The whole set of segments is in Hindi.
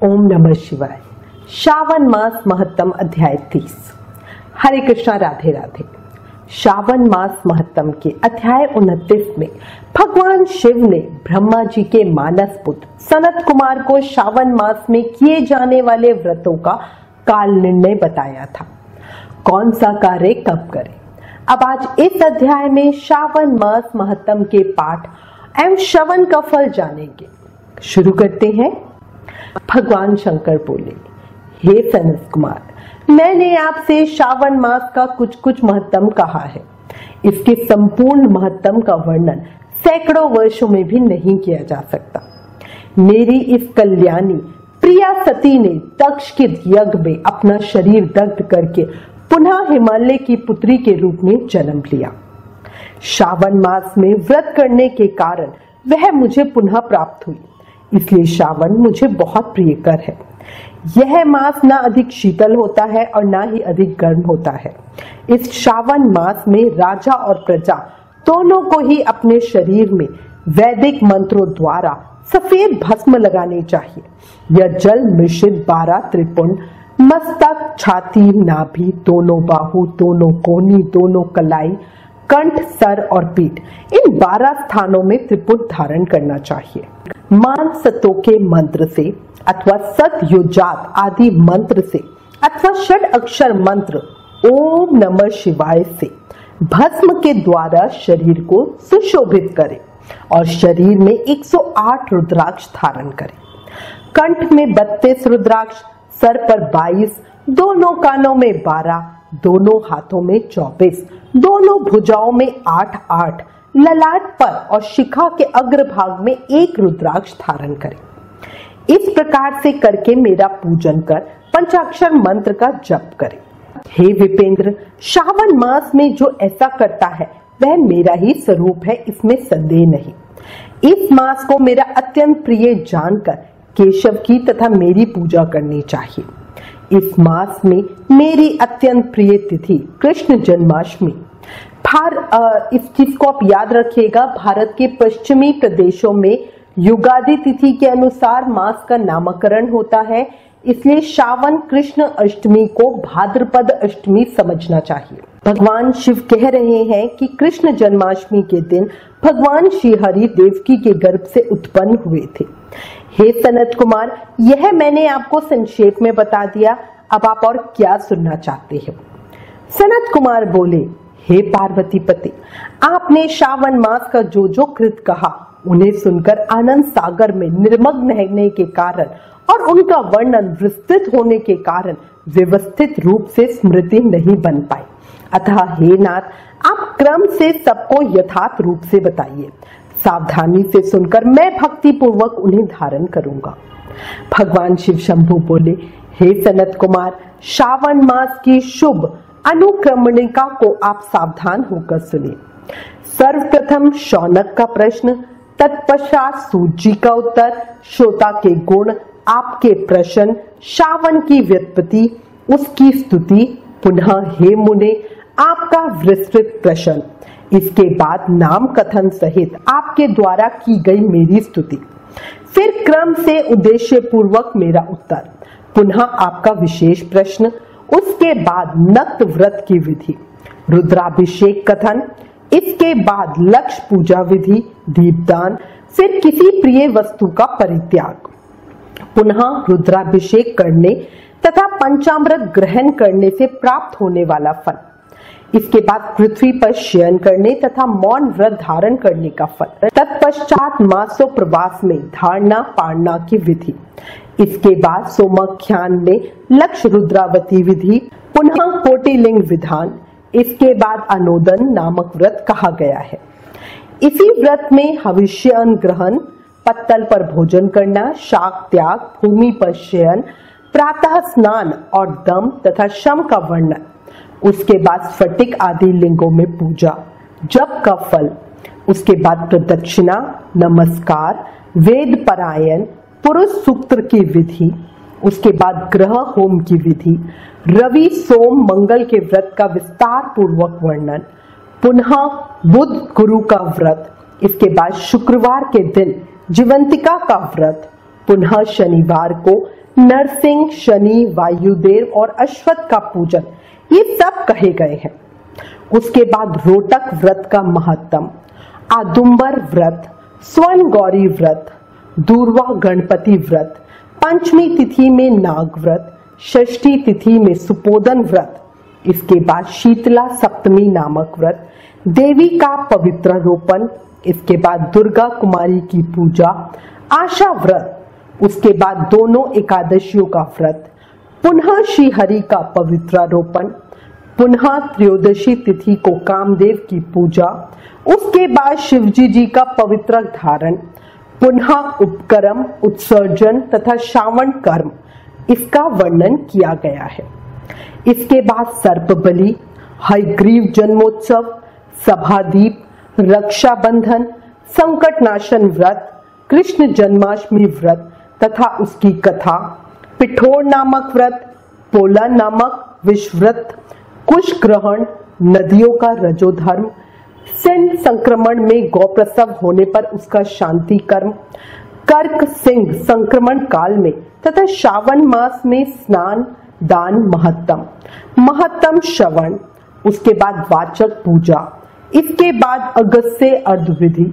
ओम नमः शिवाय। श्रावण मास महत्तम अध्याय 30। हरे कृष्णा, राधे राधे। श्रावण मास महत्तम के अध्याय 29 में भगवान शिव ने ब्रह्मा जी के मानस पुत्र सनत कुमार को श्रावण मास में किए जाने वाले व्रतों का काल निर्णय बताया था। कौन सा कार्य कब करें। अब आज इस अध्याय में श्रावण मास महत्तम के पाठ एवं श्रवण का फल जानेंगे। शुरू करते हैं। भगवान शंकर बोले, हे सनत कुमार, मैंने आपसे श्रावण मास का कुछ महत्तम कहा है। इसके संपूर्ण महत्तम का वर्णन सैकड़ों वर्षों में भी नहीं किया जा सकता। मेरी इस कल्याणी प्रिया सती ने दक्ष के यज्ञ में अपना शरीर दग्ध करके पुनः हिमालय की पुत्री के रूप में जन्म लिया। श्रावण मास में व्रत करने के कारण वह मुझे पुनः प्राप्त हुई, इसलिए श्रावण मुझे बहुत प्रियकर है। यह मास ना अधिक शीतल होता है और ना ही अधिक गर्म होता है। इस श्रावण मास में राजा और प्रजा दोनों को ही अपने शरीर में वैदिक मंत्रों द्वारा सफेद भस्म लगानी चाहिए। यह जल मिश्रित 12 त्रिपुंड, मस्तक, छाती, नाभि, दोनों बाहु, दोनों कोहनी, दोनों कलाई, कंठ, सर और पीठ, इन 12 स्थानों में त्रिपुट धारण करना चाहिए। मान सतों के मंत्र से अथवा सत योजात आदि मंत्र से अथवा षड अक्षर मंत्र ओम नमः शिवाय से भस्म के द्वारा शरीर को सुशोभित करें और शरीर में 108 रुद्राक्ष धारण करें। कंठ में 32 रुद्राक्ष, सर पर 22, दोनों कानों में 12, दोनों हाथों में 24, दोनों भुजाओं में 8-8, ललाट पर और शिखा के अग्रभाग में 1 रुद्राक्ष धारण करें। इस प्रकार से करके मेरा पूजन कर पंचाक्षर मंत्र का जप करें। हे विपेंद्र, श्रावण मास में जो ऐसा करता है वह मेरा ही स्वरूप है, इसमें संदेह नहीं। इस मास को मेरा अत्यंत प्रिय जानकर केशव की तथा मेरी पूजा करनी चाहिए। इस मास में मेरी अत्यंत प्रिय तिथि कृष्ण जन्माष्टमी। इस चीज को आप याद रखिएगा, भारत के पश्चिमी प्रदेशों में युगादि तिथि के अनुसार मास का नामकरण होता है, इसलिए श्रावण कृष्ण अष्टमी को भाद्रपद अष्टमी समझना चाहिए। भगवान शिव कह रहे हैं कि कृष्ण जन्माष्टमी के दिन भगवान श्री हरि देवकी के गर्भ से उत्पन्न हुए थे। हे सनत कुमार, यह मैंने आपको संक्षेप में बता दिया, अब आप और क्या सुनना चाहते हैं। सनत कुमार बोले, हे पार्वती पति, आपने श्रावण मास का जो कृत कहा उन्हें सुनकर आनंद सागर में निर्मग्न रहने के कारण और उनका वर्णन विस्तृत होने के कारण व्यवस्थित रूप से स्मृति नहीं बन पाई। अतः हे नाथ, आप क्रम से सबको यथार्थ रूप से बताइए। सावधानी से सुनकर मैं भक्ति पूर्वक उन्हें धारण करूंगा। भगवान शिव शंभु बोले, हे सनत कुमार, श्रावण मास की शुभ अनुक्रमणिका को आप सावधान होकर सुनिए। सर्वप्रथम शौनक का प्रश्न, तत्पश्चात सूत जी का उत्तर, श्रोता के गुण, आपके प्रश्न, श्रावण की व्युत्पत्ति, उसकी स्तुति, पुनः हे मुने आपका विस्तृत प्रश्न, इसके बाद नाम कथन सहित आपके द्वारा की गई मेरी स्तुति, फिर क्रम से उद्देश्य पूर्वक मेरा उत्तर, पुनः आपका विशेष प्रश्न, उसके बाद नक्त व्रत की विधि, रुद्राभिषेक कथन, इसके बाद लक्ष्य पूजा विधि, दीपदान, फिर किसी प्रिय वस्तु का परित्याग, पुनः रुद्राभिषेक करने तथा पंचामृत ग्रहण करने से प्राप्त होने वाला फल, इसके बाद पृथ्वी पर शयन करने तथा मौन व्रत धारण करने का फल, तत्पश्चात मासो प्रवास में धारणा पारणा की विधि, इसके बाद सोमाख्यान में लक्ष्य रुद्रावती विधि, पुनः कोटिलिंग विधान, इसके बाद अनोदन नामक व्रत कहा गया है। इसी व्रत में हविष्य अन्न ग्रहण, पत्तल पर भोजन करना, शाक त्याग, भूमि पर शयन, प्रातः स्नान और दम तथा शम का वर्णन, उसके बाद स्फटिक आदि लिंगों में पूजा, जप का फल, उसके बाद प्रदक्षिणा, नमस्कार, वेद पारायण, पुरुष सूक्त की विधि, उसके बाद ग्रह होम की विधि, रवि सोम मंगल के व्रत का विस्तार पूर्वक वर्णन, पुनः बुध गुरु का व्रत, इसके बाद शुक्रवार के दिन जीवंतिका का व्रत, पुनः शनिवार को नरसिंह, शनि, वायुदेव और अश्वत्थ का पूजन, ये सब कहे गए हैं। उसके बाद रोटक व्रत का महत्तम, आदुंबर व्रत, स्वर्ण गौरी व्रत, दूर्वा गणपति व्रत, पंचमी तिथि में नाग व्रत, षष्ठी तिथि में सुपोदन व्रत, इसके बाद शीतला सप्तमी नामक व्रत, देवी का पवित्र रोपण, इसके बाद दुर्गा कुमारी की पूजा, आशा व्रत, उसके बाद दोनों एकादशियों का व्रत, पुनः श्री हरि का पवित्र रोपण, पुनः त्रयोदशी तिथि को कामदेव की पूजा, उसके बाद शिवजी जी का पवित्र धारण, पुनः उपक्रम, उत्सर्जन तथा श्रावण कर्म, इसका वर्णन किया गया है। इसके बाद सर्प बलि, हयग्रीव जन्मोत्सव, सभादीप, रक्षाबंधन, संकटनाशन व्रत, कृष्ण जन्माष्टमी व्रत तथा उसकी कथा, पिठोर नामक व्रत, पोला नामक विषव्रत, कुश ग्रहण, नदियों का रजोधर्म, सिंह संक्रमण में गौप्रसव होने पर उसका शांति कर्म, कर्क सिंह संक्रमण काल में तथा श्रावण मास में स्नान दान महत्तम श्रवण, उसके बाद वाचक पूजा, इसके बाद अगस्त्य अर्धविधि,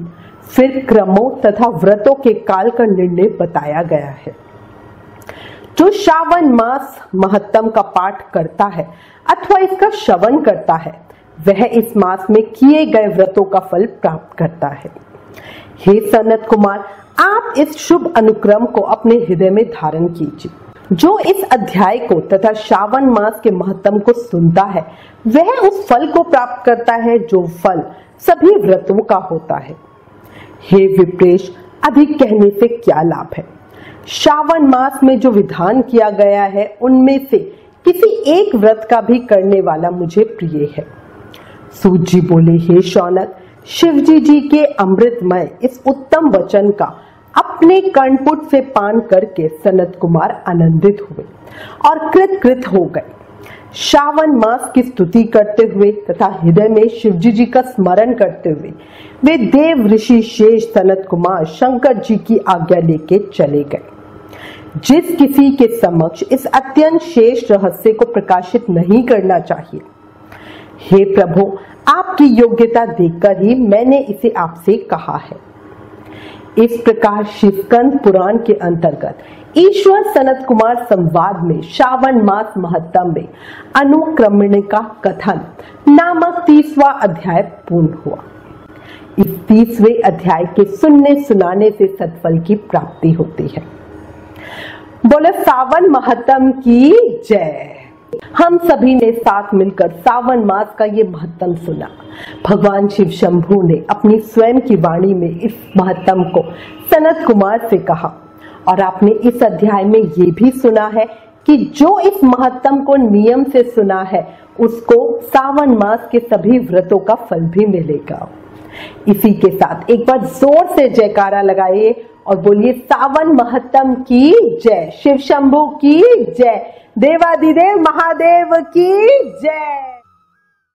फिर क्रमों तथा व्रतों के काल का निर्णय बताया गया है। जो श्रावण मास महत्तम का पाठ करता है अथवा इसका श्रवण करता है वह इस मास में किए गए व्रतों का फल प्राप्त करता है। हे सनत कुमार, आप इस शुभ अनुक्रम को अपने हृदय में धारण कीजिए। जो इस अध्याय को तथा श्रावण मास के महत्तम को सुनता है वह उस फल को प्राप्त करता है जो फल सभी व्रतों का होता है। हे विप्रेश, अधिक कहने से क्या लाभ है। श्रावण मास में जो विधान किया गया है उनमें से किसी एक व्रत का भी करने वाला मुझे प्रिय है। सूत जी बोले, हे शौनक, शिवजी जी के अमृतमय इस उत्तम वचन का अपने कर्णपुट से पान करके सनत कुमार आनंदित हुए और कृत हो गए। श्रावण मास की स्तुति करते हुए तथा हृदय में शिवजी जी का स्मरण करते हुए वे देव ऋषि शेष सनत कुमार शंकर जी की आज्ञा लेके चले गए। जिस किसी के समक्ष इस अत्यंत शेष रहस्य को प्रकाशित नहीं करना चाहिए, हे प्रभु, आपकी योग्यता देखकर ही मैंने इसे आपसे कहा है। इस प्रकार शिवस्कंद पुराण के अंतर्गत ईश्वर सनत कुमार संवाद में श्रावण मास महत्तम में अनुक्रमणिका कथन नामक 30वां अध्याय पूर्ण हुआ। इस 30वें अध्याय के सुनने सुनाने से सत्फल की प्राप्ति होती है। बोले सावन महत्तम की जय। हम सभी ने साथ मिलकर सावन मास का ये महत्तम सुना। भगवान शिव शंभू ने अपनी स्वयं की वाणी में इस महत्तम को सनत कुमार से कहा और आपने इस अध्याय में ये भी सुना है कि जो इस महत्तम को नियम से सुना है उसको सावन मास के सभी व्रतों का फल भी मिलेगा। इसी के साथ एक बार जोर से जयकारा लगाइए और बोलिए सावन महत्तम की जय, शिव शंभू की जय, देवाधिदेव महादेव की जय।